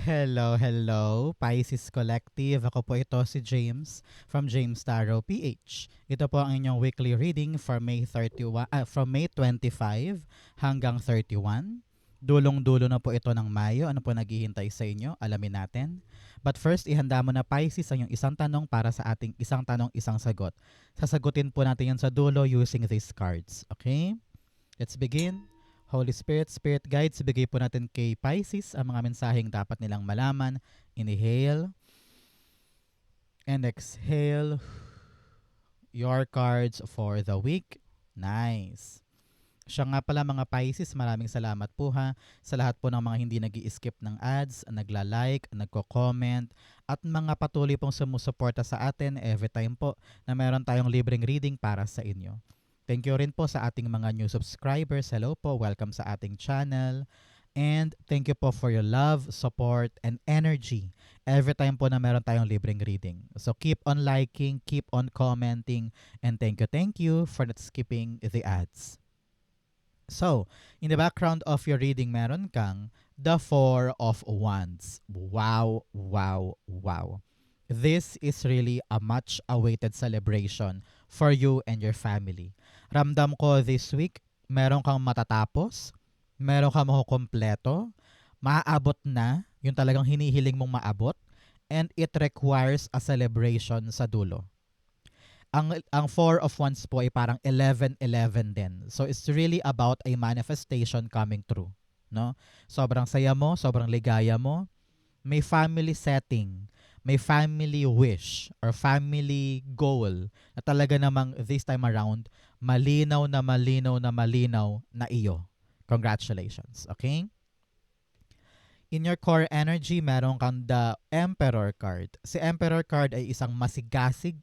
Hello, hello, Pisces Collective. Ako po ito si James from James Tarot PH. Ito po ang inyong weekly reading for from May 25 hanggang 31. Dulong-dulo na po ito ng Mayo. Ano po naghihintay sa inyo? Alamin natin. But first, ihanda mo na Pisces ang iyong isang tanong para sa ating isang tanong, isang sagot. Sasagutin po natin yan sa dulo using these cards. Okay? Let's begin. Holy Spirit, Spirit Guides, ibigay po natin kay Pisces ang mga mensaheng dapat nilang malaman. Inhale and exhale your cards for the week. Nice. Siya nga pala mga Pisces, maraming salamat po ha sa lahat po ng mga hindi nag-i-skip ng ads, nagla-like, nagko-comment, at mga patuloy pong sumusuporta sa atin every time po na meron tayong libreng reading para sa inyo. Thank you rin po sa ating mga new subscribers. Hello po, welcome sa ating channel. And thank you po for your love, support, and energy every time po na meron tayong libreng reading. So keep on liking, keep on commenting, and thank you for not skipping the ads. So, in the background of your reading, meron kang the Four of Wands. Wow, wow, wow. This is really a much-awaited celebration for you and your family. Ramdam ko this week, meron kang matatapos, meron kang makukumpleto, maaabot na, yung talagang hinihiling mong maabot, and it requires a celebration sa dulo. Ang Four of Wands po ay parang 11-11 din. So it's really about a manifestation coming true, no? Sobrang saya mo, sobrang ligaya mo, may family setting, may family wish or family goal na talaga namang this time around malinaw na malinaw na malinaw na iyo. Congratulations, okay? In your core energy, meron kang the Emperor card. Si Emperor card ay isang masigasig,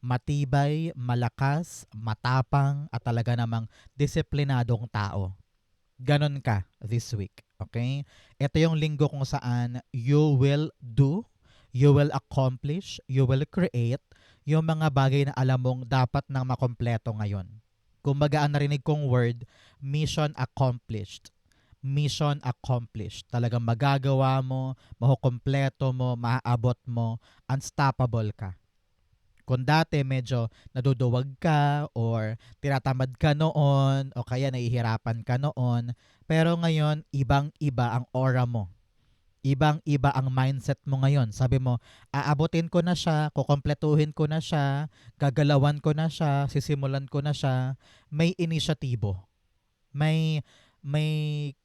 matibay, malakas, matapang, at talaga namang disiplinadong tao. Ganon ka this week. Okay? Ito yung linggo kung saan you will do, you will accomplish, you will create yung mga bagay na alam mong dapat nang makompleto ngayon. Kumbaga ang narinig kong word, mission accomplished. Mission accomplished. Talagang magagawa mo, makukompleto mo, maaabot mo, unstoppable ka. Kung dati medyo naduduwag ka or tinatamad ka noon o kaya nahihirapan ka noon, pero ngayon ibang-iba ang aura mo. Ibang-iba ang mindset mo ngayon. Sabi mo, aabutin ko na siya, kukompletuhin ko na siya, gagalawan ko na siya, sisimulan ko na siya. May inisyatibo. May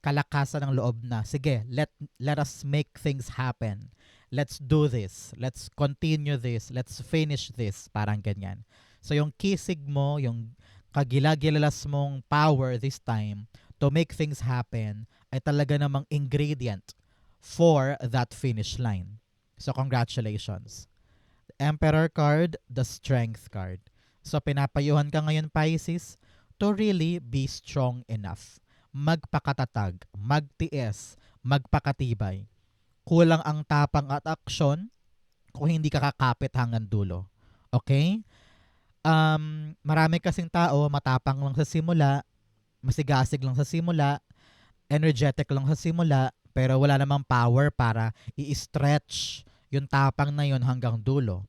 kalakasan ng loob na, sige, let us make things happen. Let's do this. Let's continue this. Let's finish this. Parang ganyan. So yung kisig mo, yung kagilagilalas mong power this time to make things happen ay talaga namang ingredient for that finish line. So congratulations. The Emperor card, the Strength card. So pinapayuhan ka ngayon Pisces to really be strong enough. Magpakatatag, magtiis, magpakatibay. Kulang ang tapang at aksyon kung hindi ka kakapit hanggang dulo. Okay? Marami kasing tao, matapang lang sa simula, masigasig lang sa simula, energetic lang sa simula, pero wala namang power para i-stretch yung tapang na yon hanggang dulo.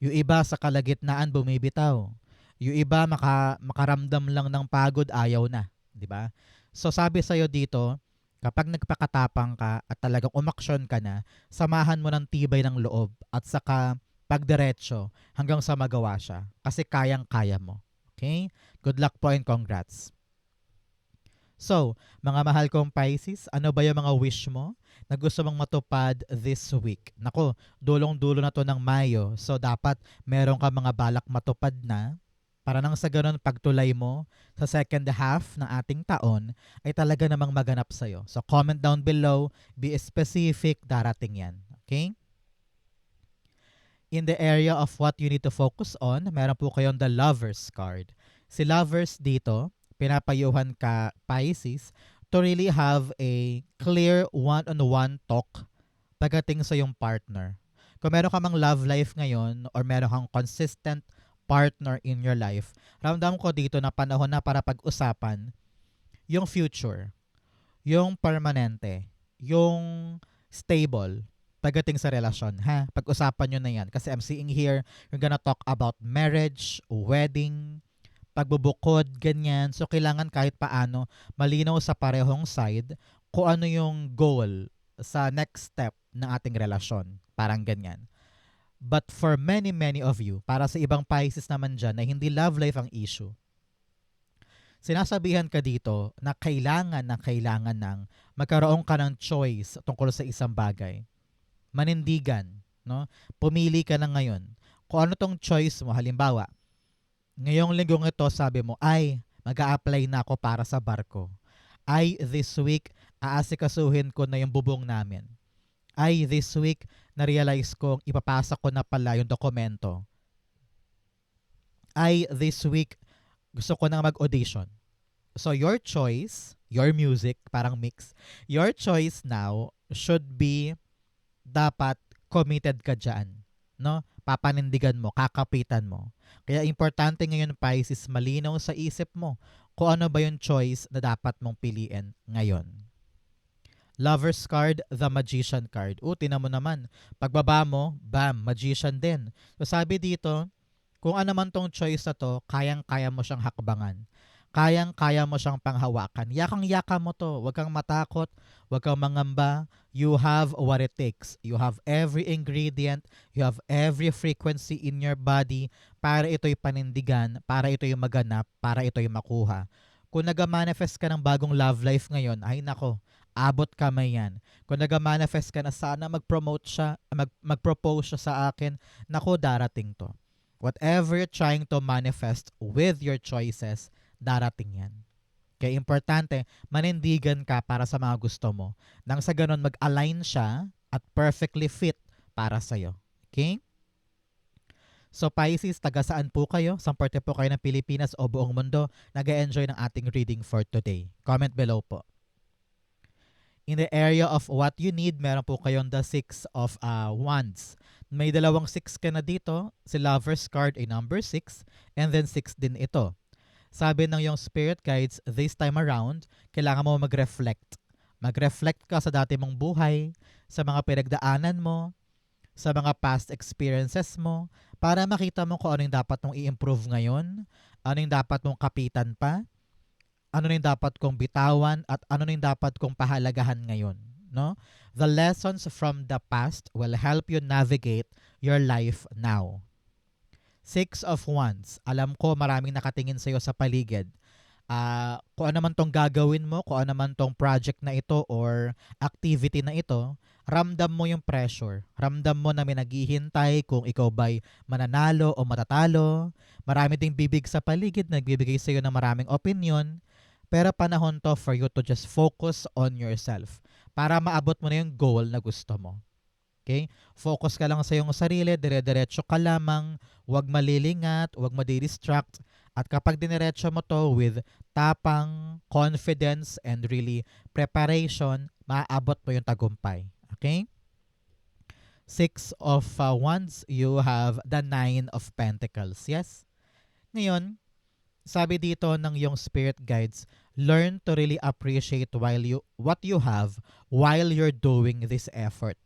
Yung iba sa kalagitnaan bumibitaw. Yung iba makaramdam lang ng pagod, ayaw na. 'Di ba? So sabi sa'yo dito, kapag nagpakatapang ka at talagang umaksyon ka na, samahan mo ng tibay ng loob at saka pagdiretso hanggang sa magawa siya. Kasi kayang-kaya mo. Okay? Good luck po and congrats. So, mga mahal kong Pisces, ano ba yung mga wish mo na gusto mong matupad this week? Nako, dulong-dulo na to ng Mayo. So, dapat meron ka mga balak matupad na para nang sa ganun pagtulay mo sa second half ng ating taon ay talaga namang maganap sa'yo. So, comment down below, be specific, darating yan. Okay? In the area of what you need to focus on, meron po kayong the Lovers card. Si Lovers dito, pinapayuhan ka Pisces to really have a clear one-on-one talk pagdating sa yung partner. Kung meron ka mang love life ngayon or meron kang consistent partner in your life, ramdam ko dito na panahon na para pag-usapan yung future, yung permanente, yung stable. pagdating sa relasyon, ha? Pag-usapan nyo na yan. Kasi I'm seeing here, you're gonna talk about marriage, wedding, pagbubukod, ganyan. So, kailangan kahit paano malinaw sa parehong side kung ano yung goal sa next step ng ating relasyon. Parang ganyan. But for many, many of you, para sa ibang Pisces naman dyan na hindi love life ang issue, sinasabihan ka dito na kailangan ng magkaroon ka ng choice tungkol sa isang bagay. Manindigan, no? Pumili ka na ngayon. Kung ano tong choice mo, halimbawa, ngayong linggong ito, sabi mo, ay, mag-a-apply na ako para sa barko. Ay, this week, aasikasuhin ko na yung bubong namin. Ay, this week, na-realize kong ipapasa ko na pala yung dokumento. Ay, this week, gusto ko nang mag-audition. So, your choice, your music, parang mix, your choice now should be dapat committed ka dyan. No? Papanindigan mo, kakapitan mo. Kaya importante ngayon, Pisces, malinaw sa isip mo kung ano ba yung choice na dapat mong piliin ngayon. Lover's card, the Magician card. Tinan mo naman. Pagbaba mo, bam, Magician din. So sabi dito, kung ano man tong choice na to, kayang-kaya mo siyang hakbangan. Kayang-kaya mo siyang panghawakan. Yakang-yaka mo to. Huwag kang matakot. Huwag kang mangamba. You have what it takes. You have every ingredient. You have every frequency in your body para ito'y panindigan, para ito'y maganap, para ito'y makuha. Kung nag-manifest ka ng bagong love life ngayon, ay nako, abot kamay yan. Kung nag-manifest ka na sana mag-promote siya, mag-propose siya sa akin, nako, darating to. Whatever you're trying to manifest with your choices, darating yan. Kaya importante, manindigan ka para sa mga gusto mo. Nang sa ganun, mag-align siya at perfectly fit para sa'yo. Okay? So Pisces, taga saan po kayo? Saan parte po kayo ng Pilipinas o buong mundo? Nag-enjoy ng ating reading for today. Comment below po. In the area of what you need, meron po kayong the 6 of Wands. May dalawang 6 ka na dito. Si Lover's card ay number 6 and then 6 din ito. Sabi ng yung spirit guides, this time around, kailangan mo mag-reflect. Mag-reflect ka sa dati mong buhay, sa mga pinagdaanan mo, sa mga past experiences mo, para makita mo kung ano yung dapat mong i-improve ngayon, ano yung dapat mong kapitan pa, ano yung dapat kong bitawan, at ano yung dapat kong pahalagahan ngayon. No? The lessons from the past will help you navigate your life now. 6 of Wands. Alam ko maraming nakatingin sa iyo sa paligid. Kung ano man tong gagawin mo, kung ano man tong project na ito or activity na ito, ramdam mo yung pressure. Ramdam mo na may naghihintay kung ikaw ba'y mananalo o matatalo. Marami ding bibig sa paligid, nagbibigay sa iyo ng maraming opinion. Pero panahon to for you to just focus on yourself para maabot mo na yung goal na gusto mo. Okay? Focus ka lang sa iyong sarili, dire-diretso ka lamang, huwag malilingat, huwag madi-distract. At kapag diniretso mo to with tapang, confidence, and really preparation, maaabot mo yung tagumpay. Okay? 6 of Wands, you have the 9 of Pentacles. Yes? Ngayon, sabi dito ng yung spirit guides, learn to really appreciate what you have while you're doing this effort.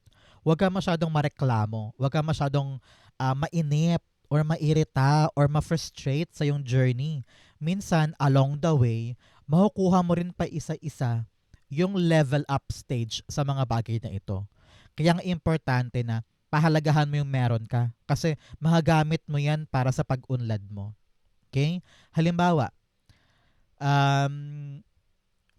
Huwag ka masyadong mareklamo, huwag ka masyadong mainip or mairita or ma-frustrate sa yung journey. Minsan, along the way, makukuha mo rin pa isa-isa yung level up stage sa mga bagay na ito. Kaya ang importante na pahalagahan mo yung meron ka kasi mahagamit mo yan para sa pag-unlad mo. Okay? Halimbawa,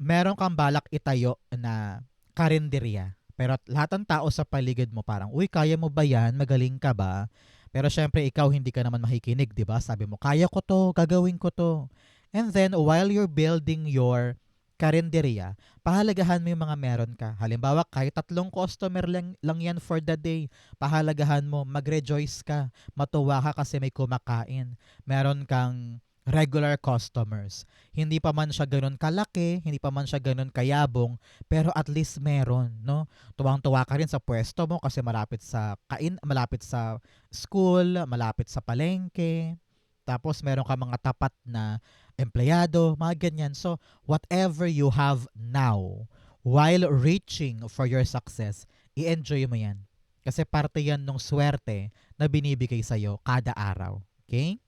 meron kang balak itayo na karinderya. Pero lahat ng tao sa paligid mo parang, uy, kaya mo ba yan? Magaling ka ba? Pero syempre, ikaw hindi ka naman makikinig, di ba? Sabi mo, kaya ko to, gagawin ko to. And then, while you're building your karinderya, pahalagahan mo yung mga meron ka. Halimbawa, kahit 3 customer lang yan for the day, pahalagahan mo, mag-rejoice ka, matuwa ka kasi may kumakain. Meron kang regular customers. Hindi pa man siya ganun kalaki, hindi pa man siya ganun kayabong, pero at least meron, no? Tuwang-tuwa ka rin sa pwesto mo kasi malapit sa malapit sa school, malapit sa palengke. Tapos meron ka mga tapat na empleyado, mga ganyan. So, whatever you have now, while reaching for your success, i-enjoy mo yan. Kasi parte yan ng swerte na binibigay sa'yo kada araw. Okay?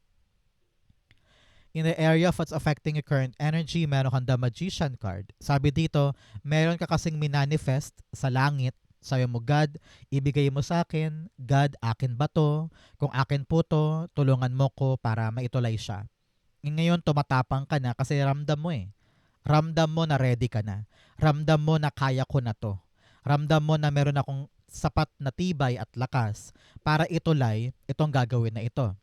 In the area of what's affecting your current energy, meron kang the Magician card. Sabi dito, meron ka kasing minanifest sa langit. Sabi mo, God, ibigay mo sa akin. God, akin ba to? Kung akin po to, tulungan mo ko para maitulay siya. Ngayon, tumatapang ka na kasi ramdam mo eh. Ramdam mo na ready ka na. Ramdam mo na kaya ko na to. Ramdam mo na meron akong sapat na tibay at lakas para itulay itong gagawin na ito.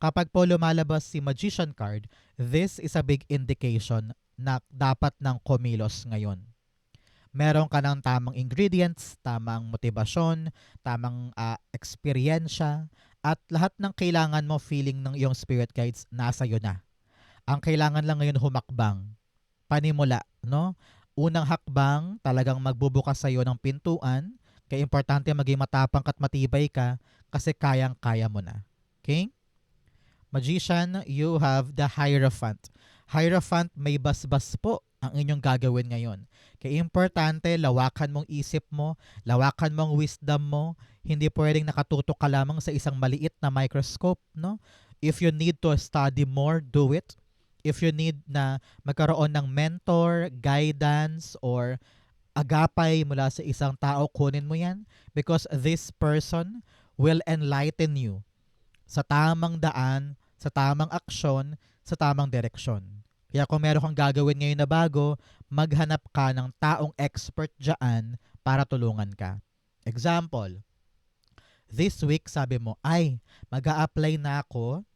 Kapag po lumalabas si Magician card, this is a big indication na dapat ng kumilos ngayon. Meron ka ng tamang ingredients, tamang motibasyon, tamang eksperyensya, at lahat ng kailangan mo feeling ng iyong spirit guides nasa iyo na. Ang kailangan lang ngayon humakbang, panimula, no? Unang hakbang, talagang magbubukas sa iyo ng pintuan, kaya importante maging matapang at matibay ka kasi kayang-kaya mo na. Okay? Magician, you have the Hierophant. Hierophant, may basbas po ang inyong gagawin ngayon. Kaya importante, lawakan mong isip mo, lawakan mong wisdom mo, hindi pwedeng nakatutok ka lamang sa isang maliit na microscope, no? If you need to study more, do it. If you need na magkaroon ng mentor, guidance, or agapay mula sa isang tao, kunin mo yan because this person will enlighten you sa tamang daan, sa tamang aksyon, sa tamang direksyon. Kaya kung meron kang gagawin ngayon na bago, maghanap ka ng taong expert dyan para tulungan ka. Example, this week sabi mo, ay, mag-a-apply na ako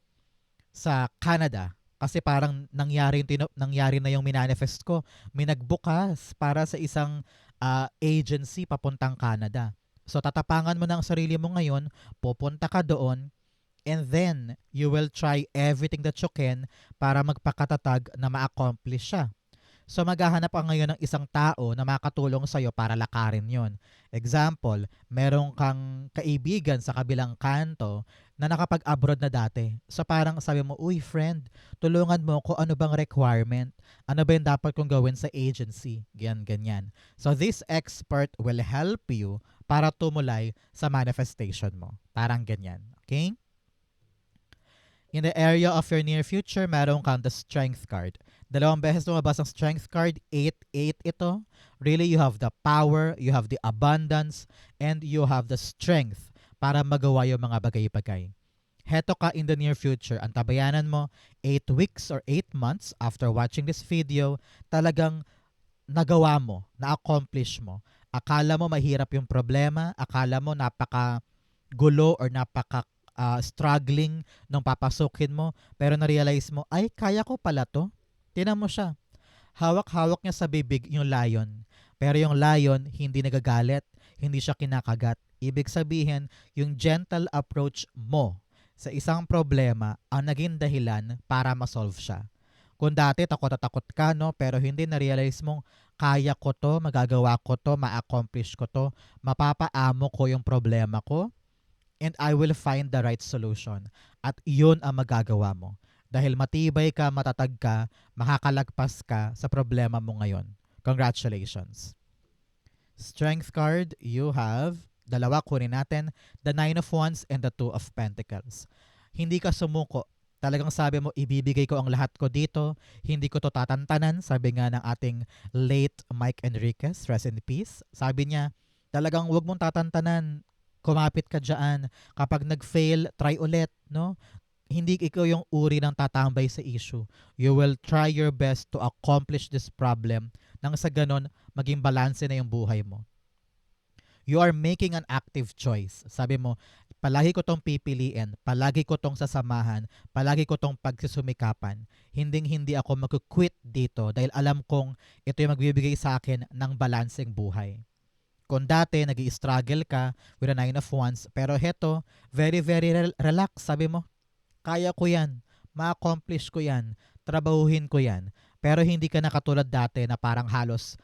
sa Canada kasi parang nangyari na yung minanifest ko. May nagbukas para sa isang agency papuntang Canada. So tatapangan mo na ang sarili mo ngayon, pupunta ka doon, and then you will try everything that you can para magpakatatag na ma-accomplish siya. So maghahanap ka ngayon ng isang tao na makatulong sa'yo para lakarin yon. Example, meron kang kaibigan sa kabilang kanto na nakapag-abroad na dati. So parang sabi mo, uy friend, tulungan mo ko ano bang requirement? Ano ba yung dapat kong gawin sa agency? Ganyan. So this expert will help you para tumulay sa manifestation mo. Parang ganyan. Okay? In the area of your near future, meron kang the Strength card. Dalawang beses lumabas ang Strength card, 8-8 ito. Really, you have the power, you have the abundance, and you have the strength para magawa yung mga bagay-bagay. Heto ka in the near future, ang tabayanan mo, 8 weeks or 8 months after watching this video, talagang nagawa mo, na-accomplish mo. Akala mo mahirap yung problema, akala mo napaka-gulo or struggling nung papasukin mo, pero na-realize mo, ay, kaya ko pala to. Tinan mo siya. Hawak-hawak niya sa bibig yung lion. Pero yung lion, hindi nagagalit, hindi siya kinakagat. Ibig sabihin, yung gentle approach mo sa isang problema ang naging dahilan para ma-solve siya. Kung dati takot ka, no? Pero hindi na-realize mong, kaya ko to, magagawa ko to, ma-accomplish ko to, mapapaamo ko yung problema ko, and I will find the right solution. At iyon ang magagawa mo. Dahil matibay ka, matatag ka, makakalagpas ka sa problema mo ngayon. Congratulations. Strength card, you have, dalawa kunin natin, the 9 of Wands and the 2 of Pentacles. Hindi ka sumuko. Talagang sabi mo, ibibigay ko ang lahat ko dito. Hindi ko to tatantanan. Sabi nga ng ating late Mike Enriquez, rest in peace. Sabi niya, talagang wag mong tatantanan. Kumapit ka dyan. Kapag nag-fail, try ulit, no? Hindi ikaw yung uri ng tatambay sa issue. You will try your best to accomplish this problem nang sa ganon, maging balanse na yung buhay mo. You are making an active choice. Sabi mo, palagi ko tong pipiliin, palagi ko tong sasamahan, palagi ko tong pagsusumikapan. Hindi ako mag-quit dito dahil alam kong ito yung magbibigay sa akin ng balanseng buhay. Kung dati, nag-i-struggle ka with a 9 of Wands, pero heto, very, very relax. Sabi mo, kaya ko yan, ma-accomplish ko yan, trabahuhin ko yan. Pero hindi ka na katulad dati na parang halos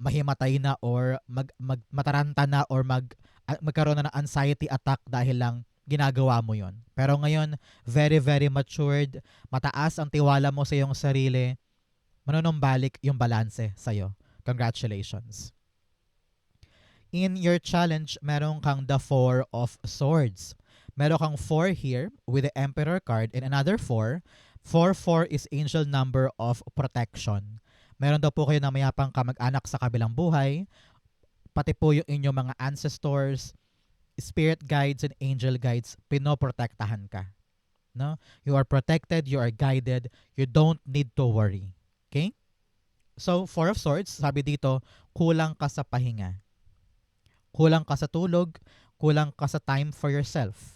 mahimatay na or mataranta na or magkaroon na ng anxiety attack dahil lang ginagawa mo yon. Pero ngayon, very, very matured, mataas ang tiwala mo sa iyong sarili, manunumbalik yung balanse sa'yo. Congratulations. In your challenge, meron kang the Four of Swords. Meron kang 4 here with the Emperor card and another 4. 4 is angel number of protection. Meron daw po kayo na mayapang kamag-anak sa kabilang buhay, pati po yung inyong mga ancestors, spirit guides and angel guides, pinoprotektahan ka. No? You are protected, you are guided, you don't need to worry. Okay? So, Four of Swords, sabi dito, kulang ka sa pahinga. Kulang ka sa tulog, kulang ka sa time for yourself.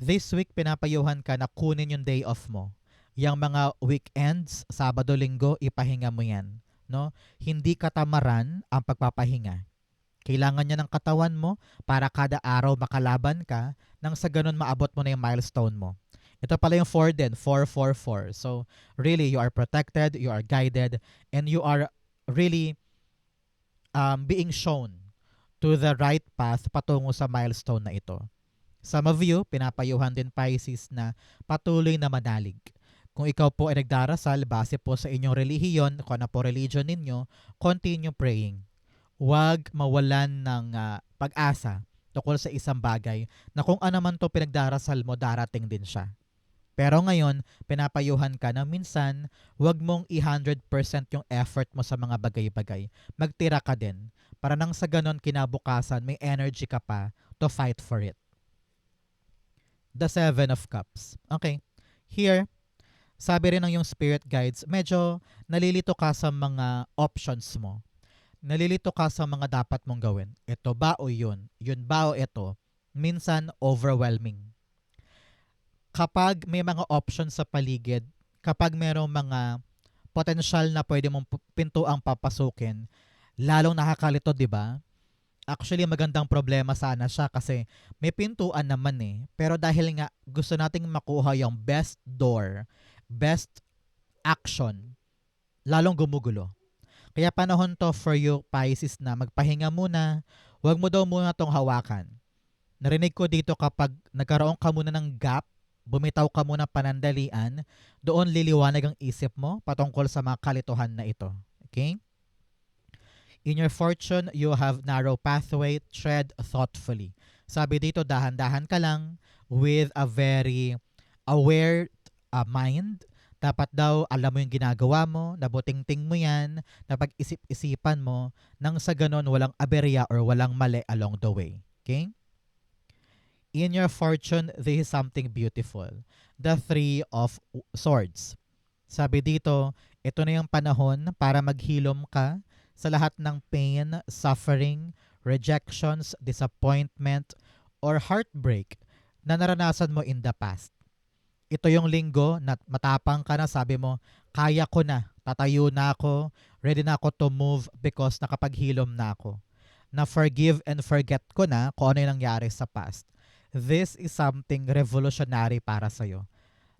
This week, pinapayuhan ka na kunin yung day off mo. Yang mga weekends, Sabado, Linggo, ipahinga mo yan. No? Hindi katamaran ang pagpapahinga. Kailangan niya ng katawan mo para kada araw makalaban ka nang sa ganun maabot mo na yung milestone mo. Ito pala yung 4 din, 444. So, really, you are protected, you are guided, and you are really being shown to the right path patungo sa milestone na ito. Some of you, pinapayuhan din Pisces na patuloy na manalig. Kung ikaw po ay nagdarasal base po sa inyong relihiyon, kung ano po religion ninyo, continue praying. Huwag mawalan ng pag-asa tungkol sa isang bagay na kung ano man to pinagdarasal mo, darating din siya. Pero ngayon, pinapayuhan ka na minsan, huwag mong i-100% yung effort mo sa mga bagay-bagay. Magtira ka din. Para nang sa ganon kinabukasan, may energy ka pa to fight for it. The Seven of Cups. Okay. Here, sabi rin ng yung spirit guides, medyo nalilito ka sa mga options mo. Nalilito ka sa mga dapat mong gawin. Ito ba o yun? Yun ba o ito? Minsan, overwhelming. Kapag may mga options sa paligid, kapag mayroong mga potential na pwede mong pintuang papasukin, lalong nakakalito, di ba? Actually, magandang problema sana siya kasi may pintuan naman eh. Pero dahil nga gusto nating makuha yung best door, best action, lalong gumugulo. Kaya panahon to for you, Pisces, na magpahinga muna. Huwag mo daw muna tong hawakan. Narinig ko dito kapag nagkaroon ka muna ng gap, bumitaw ka muna panandalian, doon liliwanag ang isip mo patungkol sa mga kalituhan na ito. Okay? In your fortune, you have narrow pathway, tread thoughtfully. Sabi dito, dahan-dahan ka lang with a very aware mind. Dapat daw alam mo yung ginagawa mo, nabutingting mo yan, napag-isip-isipan mo, nang sa ganon walang aberya or walang mali along the way. Okay? In your fortune, there is something beautiful. The Three of Swords. Sabi dito, ito na yung panahon para maghilom ka sa lahat ng pain, suffering, rejections, disappointment, or heartbreak na naranasan mo in the past. Ito yung linggo na matapang ka na, sabi mo, kaya ko na, tatayo na ako, ready na ako to move because nakapaghilom na ako. Na forgive and forget ko na kung ano yung nangyari sa past. This is something revolutionary para sa'yo.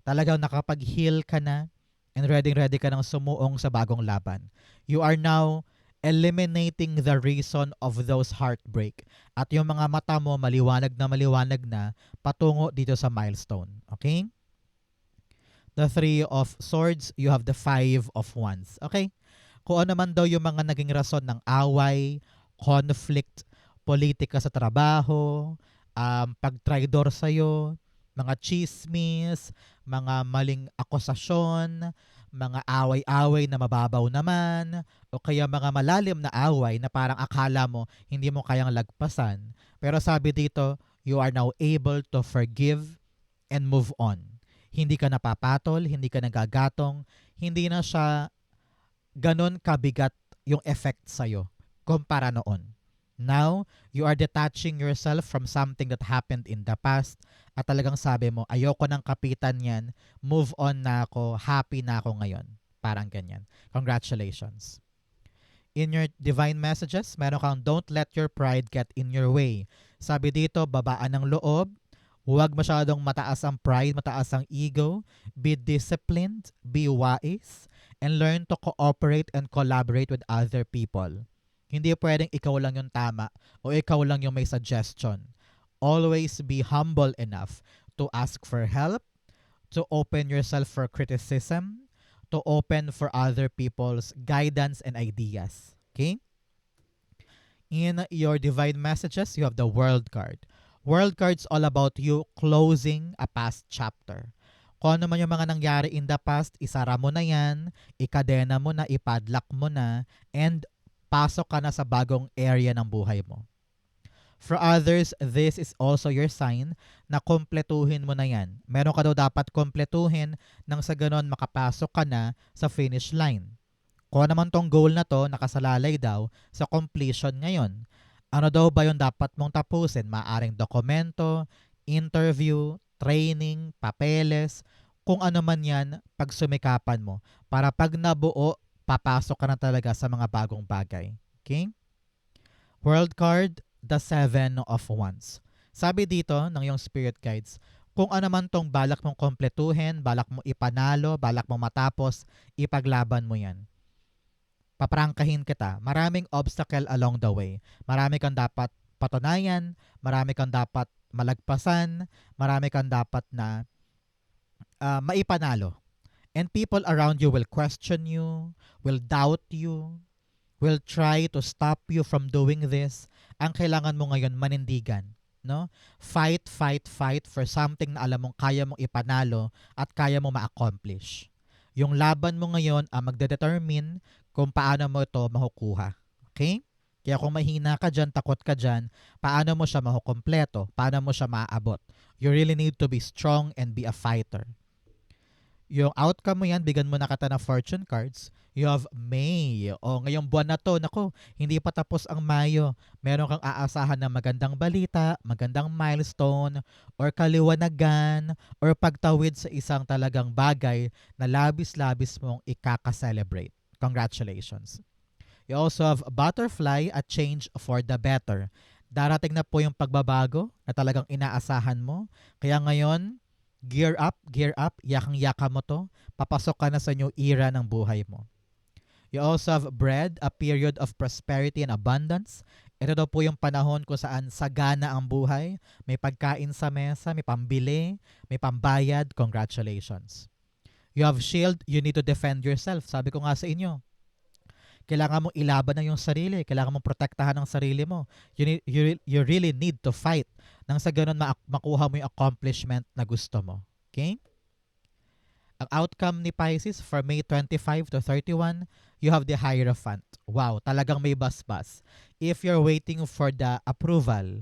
Talagang nakapag-heal ka na and ready ka nang sumuong sa bagong laban. You are now eliminating the reason of those heartbreak. At yung mga mata mo maliwanag na patungo dito sa milestone. Okay? The Three of Swords, you have the Five of Wands. Okay? Kung ano man daw yung mga naging rason ng away, conflict, politika sa trabaho, pagtraidor sa'yo, mga chismis, mga maling akusasyon, mga away-away na mababaw naman, o kaya mga malalim na away na parang akala mo hindi mo kayang lagpasan. Pero sabi dito, you are now able to forgive and move on. Hindi ka napapatol, hindi ka nagagatong, hindi na siya ganon kabigat yung effect sa'yo kumpara noon. Now, you are detaching yourself from something that happened in the past at talagang sabi mo, ayoko ng kapitan yan, move on na ako, happy na ako ngayon. Parang ganyan. Congratulations. In your divine messages, meron kang don't let your pride get in your way. Sabi dito, babaan ng loob, huwag masyadong mataas ang pride, mataas ang ego, be disciplined, be wise, and learn to cooperate and collaborate with other people. Hindi pwedeng ikaw lang yung tama o ikaw lang yung may suggestion. Always be humble enough to ask for help, to open yourself for criticism, to open for other people's guidance and ideas. Okay? In your divine messages, you have the World card. World card's all about you closing a past chapter. Kung ano man yung mga nangyari in the past, isara mo na yan, ikadena mo na, ipadlock mo na, and pasok ka na sa bagong area ng buhay mo. For others, this is also your sign na kompletuhin mo na yan. Meron ka daw dapat kompletuhin nang sa ganon makapasok ka na sa finish line. Kung naman tong goal na to, nakasalalay daw sa completion ngayon. Ano daw ba yung dapat mong tapusin? Maaring dokumento, interview, training, papeles, kung ano man yan, pag sumikapan mo. Para pag nabuo, papasok ka na talaga sa mga bagong bagay. Okay? World card, the Seven of Wands. Sabi dito ng iyong spirit guides, kung ano man tong balak mong kompletuhin, balak mo ipanalo, balak mong matapos, ipaglaban mo yan. Paprangkahin kita. Maraming obstacle along the way. Marami kang dapat patunayan, marami kang dapat malagpasan, marami kang dapat na maipanalo. And people around you will question you, will doubt you, will try to stop you from doing this. Ang kailangan mo ngayon, manindigan. No? Fight, fight, fight for something na alam mong kaya mong ipanalo at kaya mong ma-accomplish. Yung laban mo ngayon ang magdedetermine kung paano mo ito makukuha. Okay? Kaya kung mahina ka dyan, takot ka dyan, paano mo siya makukompleto? Paano mo siya maaabot? You really need to be strong and be a fighter. Yung outcome mo yan, bigyan mo na kita ng fortune cards. You have May. O ngayong buwan na to, nako, hindi pa tapos ang Mayo. Meron kang aasahan ng magandang balita, magandang milestone, or kaliwanagan, or pagtawid sa isang talagang bagay na labis-labis mong ikaka-celebrate. Congratulations. You also have butterfly, a change for the better. Darating na po yung pagbabago na talagang inaasahan mo. Kaya ngayon, gear up, yakang-yaka mo to. Papasok ka na sa new era ng buhay mo. You also have bread, a period of prosperity and abundance. Ito daw po yung panahon kung saan sagana ang buhay. May pagkain sa mesa, may pambili, may pambayad. Congratulations. You have shield, you need to defend yourself. Sabi ko nga sa inyo, kailangan mong ilaban na yung sarili. Kailangan mong protektahan ang sarili mo. You really need to fight nang sa ganun makuha mo yung accomplishment na gusto mo. Okay? Ang outcome ni Pisces for May 25 to 31, you have the Hierophant. Wow, talagang may basbas. If you're waiting for the approval,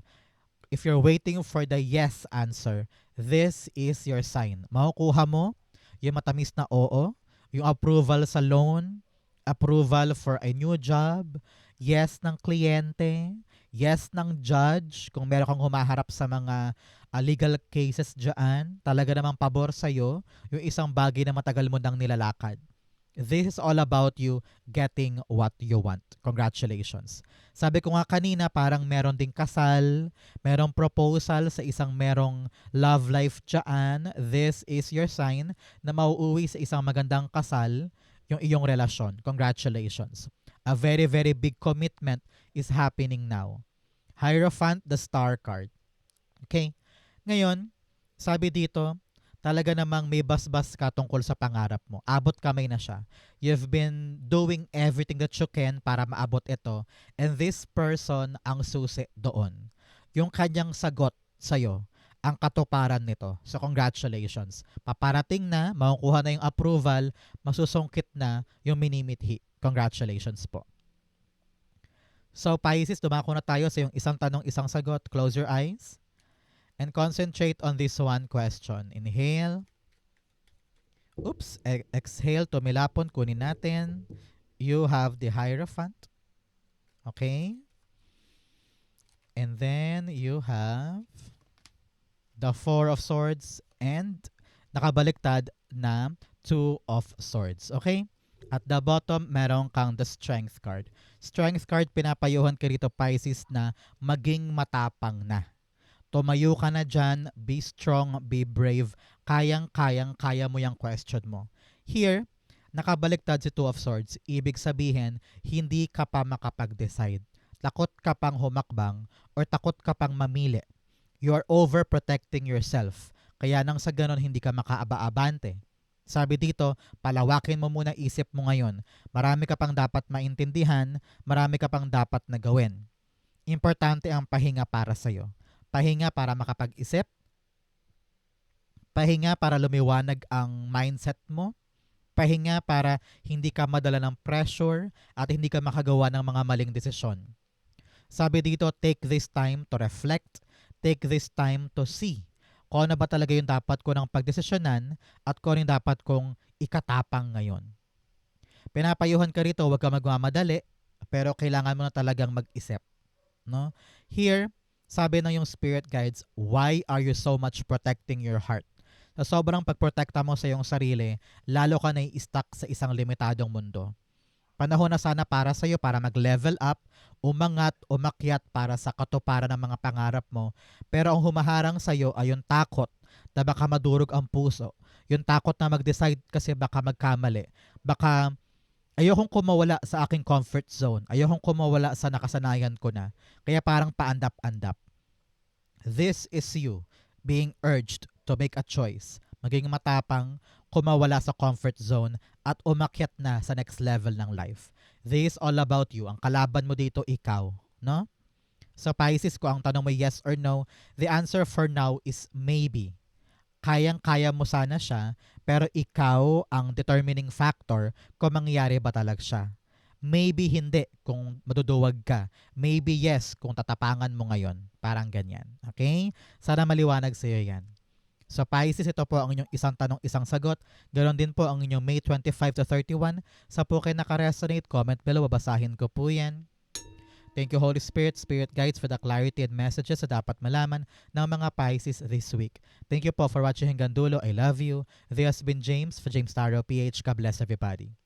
if you're waiting for the yes answer, this is your sign. Makukuha mo yung matamis na oo, yung approval sa loan, approval for a new job, yes ng kliyente, yes ng judge, kung meron kang humaharap sa mga legal cases dyan, talaga namang pabor sa'yo, yung isang bagay na matagal mo nang nilalakad. This is all about you getting what you want. Congratulations. Sabi ko nga kanina, parang meron ding kasal, merong proposal sa isang merong love life dyan. This is your sign na mauuwi sa isang magandang kasal yung iyong relasyon. Congratulations. A very, very big commitment is happening now. Hierophant, the star card. Okay? Ngayon, sabi dito, talaga namang may basbas ka tungkol sa pangarap mo. Abot kamay na siya. You've been doing everything that you can para maabot ito. And this person ang susi doon. Yung kanyang sagot sa'yo, ang katuparan nito. So congratulations. Paparating na, makukuha na yung approval, masusungkit na yung minimithi. Congratulations po. So Pisces, dumako na tayo sa yung isang tanong, isang sagot. Close your eyes. And concentrate on this one question. Inhale. Oops. Exhale. Tumilapon. Kunin natin. You have the Hierophant. Okay. And then you have the Four of Swords and nakabaliktad na Two of Swords. Okay? At the bottom, meron kang the Strength card. Strength card, pinapayuhan ka rito, Pisces, na maging matapang na. Tumayo ka na dyan, be strong, be brave, kaya mo yung question mo. Here, nakabaliktad si Two of Swords, ibig sabihin, hindi ka pa makapag-decide. Takot ka pang humakbang or takot ka pang mamili. You are overprotecting yourself. Kaya nang sa ganon, hindi ka makaaba-abante. Sabi dito, palawakin mo muna isip mo ngayon. Marami ka pang dapat maintindihan, marami ka pang dapat na gawin. Importante ang pahinga para sa'yo. Pahinga para makapag-isip, pahinga para lumiwanag ang mindset mo, pahinga para hindi ka madala ng pressure at hindi ka makagawa ng mga maling desisyon. Sabi dito, take this time to reflect, take this time to see kung ano ba talaga yung dapat ko ng pagdesisyonan at kung ano yung dapat kong ikatapang ngayon. Pinapayuhan ka rito, huwag ka magmamadali, pero kailangan mo na talagang mag-isip. No? Here, sabi ng yung spirit guides, why are you so much protecting your heart? Sa sobrang pagprotekta mo sa iyong sarili, lalo ka nai-stuck sa isang limitadong mundo. Panahon na sana para sa iyo para mag-level up, umangat, umakyat para sa katuparan ng mga pangarap mo. Pero ang humaharang sa iyo ay yung takot na baka madurog ang puso. Yung takot na mag-decide kasi baka magkamali. Baka ayokong kumawala sa aking comfort zone. Ayokong kumawala sa nakasanayan ko na. Kaya parang paandap-andap. This is you being urged to make a choice, maging matapang, kumawala sa comfort zone at umakyat na sa next level ng life. This is all about you. Ang kalaban mo dito, ikaw. No? So Pisces, ko ang tanong mo yes or no, the answer for now is maybe. Kayang-kaya mo sana siya, pero ikaw ang determining factor kung mangyayari ba talaga siya. Maybe hindi kung maduduwag ka. Maybe yes kung tatapangan mo ngayon. Parang ganyan. Okay? Sana maliwanag sa iyo yan. So Pisces, ito po ang inyong isang tanong, isang sagot. Ganon din po ang inyong May 25 to 31. Sa po kayo nakaresonate, comment below. Babasahin ko po yan. Thank you Holy Spirit, Spirit Guides for the clarity and messages na dapat malaman ng mga Pisces this week. Thank you po for watching hanggang dulo. I love you. This has been James for James Tarot PH. God bless everybody.